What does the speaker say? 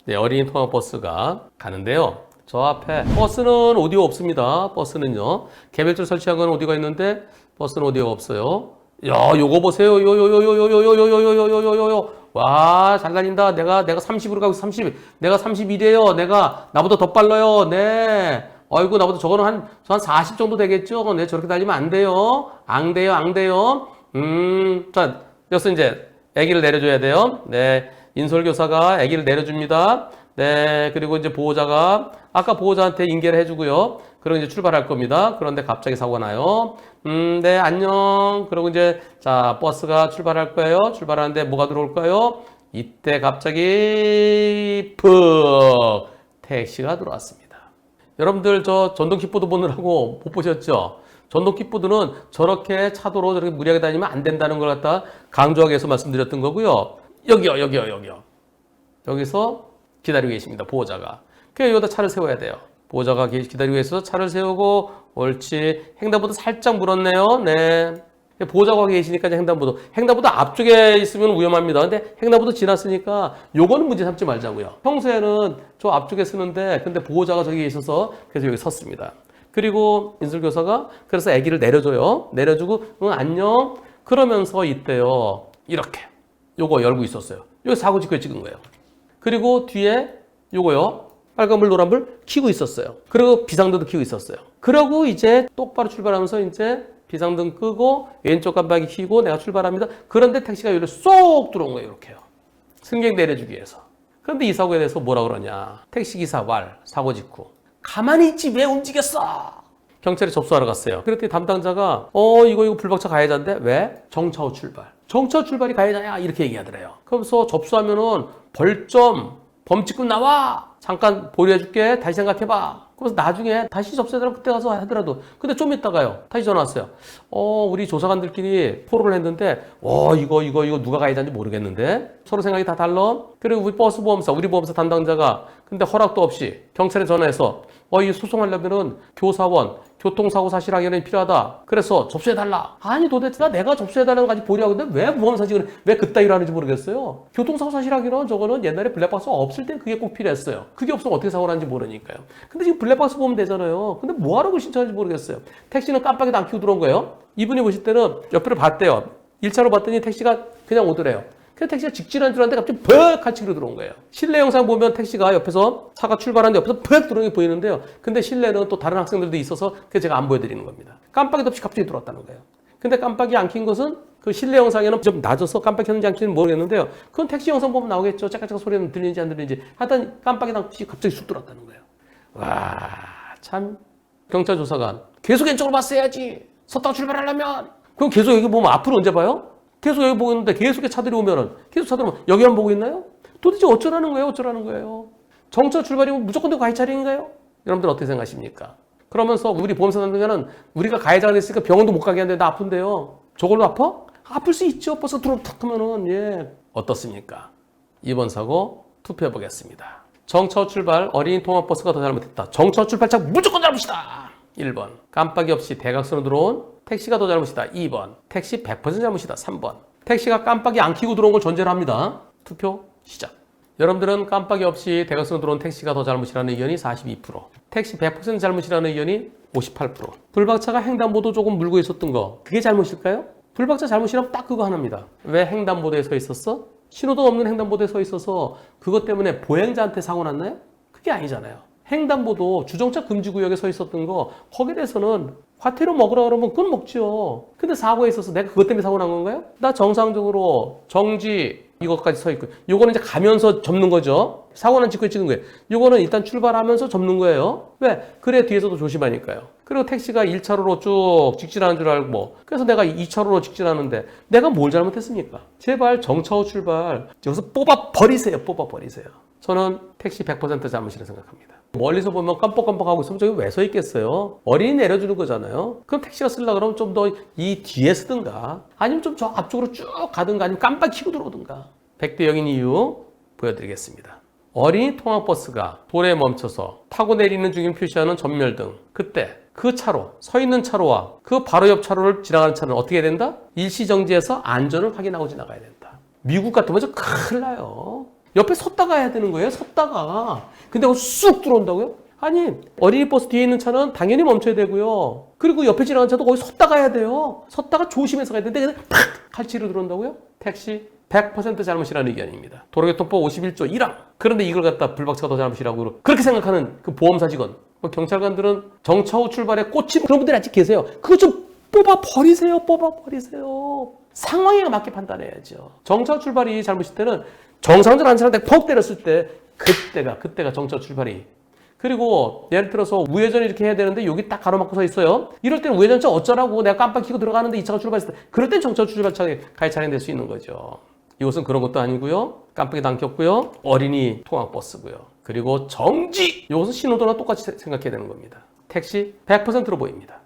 네, 어린이 통학버스가 가는데요. 저 앞에 버스는 오디오 없습니다. 버스는요. 개별적으로 설치한 건 오디오가 있는데 버스는 오디오가 없어요. 야, 요거 보세요. 요요요요요요요요요요요요요. 와, 잘 달린다. 내가 30으로 가고 30. 내가 31이에요. 나보다 더 빨라요. 네. 아이고, 나보다 저거는 한 40 정도 되겠죠? 네, 저렇게 달리면 안 돼요. 안 돼요, 안 돼요. 자, 여기서 이제 아기를 내려줘야 돼요. 네. 인솔교사가 아기를 내려줍니다. 네. 그리고 이제 보호자가, 아까 보호자한테 인계를 해주고요. 그리고 이제 출발할 겁니다. 그런데 갑자기 사고가 나요. 네, 안녕. 그리고 이제, 자, 버스가 출발할 거예요. 출발하는데 뭐가 들어올까요? 이때 갑자기, 푹! 택시가 들어왔습니다. 여러분들 저 전동 킥보드 보느라고 못 보셨죠? 전동 킥보드는 저렇게 차도로 저렇게 무리하게 다니면 안 된다는 걸 갖다 강조하기 위해서 말씀드렸던 거고요. 여기요. 여기서 기다리고 계십니다. 보호자가. 그래서 여기다 차를 세워야 돼요. 보호자가 기다리고 있어서 차를 세우고 옳지. 횡단보도 살짝 물었네요. 네. 보호자가 계시니까 횡단보도 앞쪽에 있으면 위험합니다. 근데 횡단보도 지났으니까 요거는 문제 삼지 말자고요. 평소에는 저 앞쪽에 쓰는데 근데 보호자가 저기 있어서 그래서 여기 섰습니다. 그리고 인솔교사가 그래서 아기를 내려줘요. 내려주고 안녕. 그러면서 이때요. 이렇게 요거 열고 있었어요. 여기 사고 직후에 찍은 거예요. 그리고 뒤에 요거요. 빨간불 노란불 켜고 있었어요. 그리고 비상등도 켜고 있었어요. 그러고 이제 똑바로 출발하면서 이제 비상등 끄고 왼쪽 깜빡이 켜고 내가 출발합니다. 그런데 택시가 여기로 쏙 들어온 거예요. 이렇게요. 승객 내려주기 위해서. 그런데 이 사고에 대해서 뭐라 그러냐. 택시기사 말 사고 직후. 가만히 있지 왜 움직였어? 경찰에 접수하러 갔어요. 그랬더니 담당자가 이거 불박차 가해자인데 왜? 정차 후 출발. 정차 후 출발이 가해자야 이렇게 얘기하더래요. 그러면서 접수하면은 벌점 범칙금 나와. 잠깐 보류해줄게. 다시 생각해봐. 그래서 나중에 다시 접수해달라고 그때 가서 하더라도. 근데 좀 있다가요. 다시 전화 왔어요. 우리 조사관들끼리 토론을 했는데, 이거 누가 가해자인지 모르겠는데? 서로 생각이 다 달라? 그리고 우리 버스보험사, 우리 보험사 담당자가 근데 허락도 없이 경찰에 전화해서 이 소송하려면은 교사원, 교통사고 사실 확인이 필요하다. 그래서 접수해달라. 아니 도대체 내가 접수해달라는 거까지 보려고 하는데 왜 보험사직은 왜 그따위로 하는지 모르겠어요. 교통사고 사실 확인은 저거는 옛날에 블랙박스가 없을 땐 그게 꼭 필요했어요. 그게 없으면 어떻게 사고 나는지 모르니까요. 근데 지금 블랙박스 보면 되잖아요. 근데 뭐하라고 신청하는지 모르겠어요. 택시는 깜빡이도 안 켜고 들어온 거예요. 이분이 보실 때는 옆으로 봤대요. 1차로 봤더니 택시가 그냥 오더래요. 그래서 택시가 직진한 줄 알았는데 갑자기 퍽 하치기로 들어온 거예요. 실내 영상 보면 택시가 옆에서 차가 출발하는데 옆에서 퍽 들어오는 게 보이는데요. 근데 실내는 또 다른 학생들도 있어서 그래서 제가 안 보여드리는 겁니다. 깜빡이도 없이 갑자기 들어왔다는 거예요. 근데 깜빡이 안 킨 것은 그 실내 영상에는 좀 낮아서 깜빡이 켰는지 안 켰는지 모르겠는데요. 그건 택시 영상 보면 나오겠죠. 짝짝짝 소리는 들리는지 안 들리는지. 하여튼 깜빡이 없이 갑자기 쑥 들어왔다는 거예요. 와, 참. 경찰 조사관. 계속 왼쪽으로 봤어야지. 섰다가 출발하려면. 그럼 계속 여기 보면 앞으로 언제 봐요? 계속 여기 보고 있는데 계속 차들이 오면은 여기만 보고 있나요? 도대체 어쩌라는 거예요? 정차 출발이면 무조건 가해 차량인가요? 여러분들 어떻게 생각하십니까? 그러면서 우리 보험사 담당자는 우리가 가해자가 됐으니까 병원도 못 가게 하는데 나 아픈데요. 저걸로 아파? 아플 수 있죠. 버스 들어오면 탁 하면은 어떻습니까? 이번 사고 투표해 보겠습니다. 정차 후 출발 어린이 통학버스가 더 잘못했다. 정차 후 출발차 무조건 잘못이다. 1번 깜빡이 없이 대각선으로 들어온 택시가 더 잘못이다. 2번 택시 100% 잘못이다. 3번 택시가 깜빡이 안 켜고 들어온 걸 전제로 합니다. 투표 시작. 여러분들은 깜빡이 없이 대각선으로 들어온 택시가 더 잘못이라는 의견이 42%, 택시 100% 잘못이라는 의견이 58%. 불박차가 횡단보도 조금 물고 있었던 거 그게 잘못일까요? 불박차 잘못이라면 딱 그거 하나입니다. 왜 횡단보도에 서 있었어? 신호등 없는 횡단보도에 서 있어서 그것 때문에 보행자한테 사고 났나요? 그게 아니잖아요. 횡단보도 주정차 금지구역에 서 있었던 거 거기에 대해서는 과태료 먹으라 그러면 그건 먹죠. 근데 사고에 있어서 내가 그것 때문에 사고 난 건가요? 나 정상적으로 정지 이것까지 서 있고 요거는 이제 가면서 접는 거죠. 사고 난 직후에 찍은 거예요. 요거는 일단 출발하면서 접는 거예요. 왜? 그래 뒤에서도 조심하니까요. 그리고 택시가 1차로로 쭉 직진하는 줄 알고 그래서 내가 2차로로 직진하는데 내가 뭘 잘못했습니까? 제발 정차 후 출발 여기서 뽑아버리세요. 저는 택시 100% 잘못이라고 생각합니다. 멀리서 보면 깜빡깜빡하고 있으면 저기 왜 서 있겠어요? 어린이 내려주는 거잖아요. 그럼 택시가 쓰려고 그러면 좀 더 이 뒤에 쓰든가 아니면 좀 저 앞쪽으로 쭉 가든가 아니면 깜빡 켜고 들어오든가. 100대 0인 이유 보여드리겠습니다. 어린이 통학버스가 도로에 멈춰서 타고 내리는 중인 표시하는 전멸등. 그때 그 차로, 서 있는 차로와 그 바로 옆 차로를 지나가는 차는 어떻게 해야 된다? 일시정지해서 안전을 확인하고 지나가야 된다. 미국 같으면 저 큰일 나요. 옆에 섰다가 해야 되는 거예요. 섰다가. 근데 쑥 들어온다고요? 아니, 어린이 버스 뒤에 있는 차는 당연히 멈춰야 되고요. 그리고 옆에 지나가는 차도 거기 섰다가 해야 돼요. 섰다가 조심해서 가야 되는데 그냥 팍! 칼치로 들어온다고요? 택시 100% 잘못이라는 의견입니다. 도로교통법 51조 1항. 그런데 이걸 갖다 불박차가 더 잘못이라고 그렇게 생각하는 그 보험사 직원, 경찰관들은 정차 후 출발에 꽂힌 그런 분들이 아직 계세요. 그거 좀 뽑아버리세요. 뽑아버리세요. 상황에 맞게 판단해야죠. 정차 후 출발이 잘못일 때는 정상적으로 한 사람한테 퍽 때렸을 때 그때가 정차 후 출발이. 그리고 예를 들어서 우회전 이렇게 해야 되는데 여기 딱 가로막고 서 있어요. 이럴 때는 우회전차 어쩌라고 내가 깜빡 켜고 들어가는데 이 차가 출발했을 때 그럴 땐 정차 후 출발차에 가해 차량될 수 있는 거죠. 이것은 그런 것도 아니고요. 깜빡이도 안 켰고요. 어린이 통학버스고요. 그리고 정지! 이것은 신호도나 똑같이 생각해야 되는 겁니다. 택시 100%로 보입니다.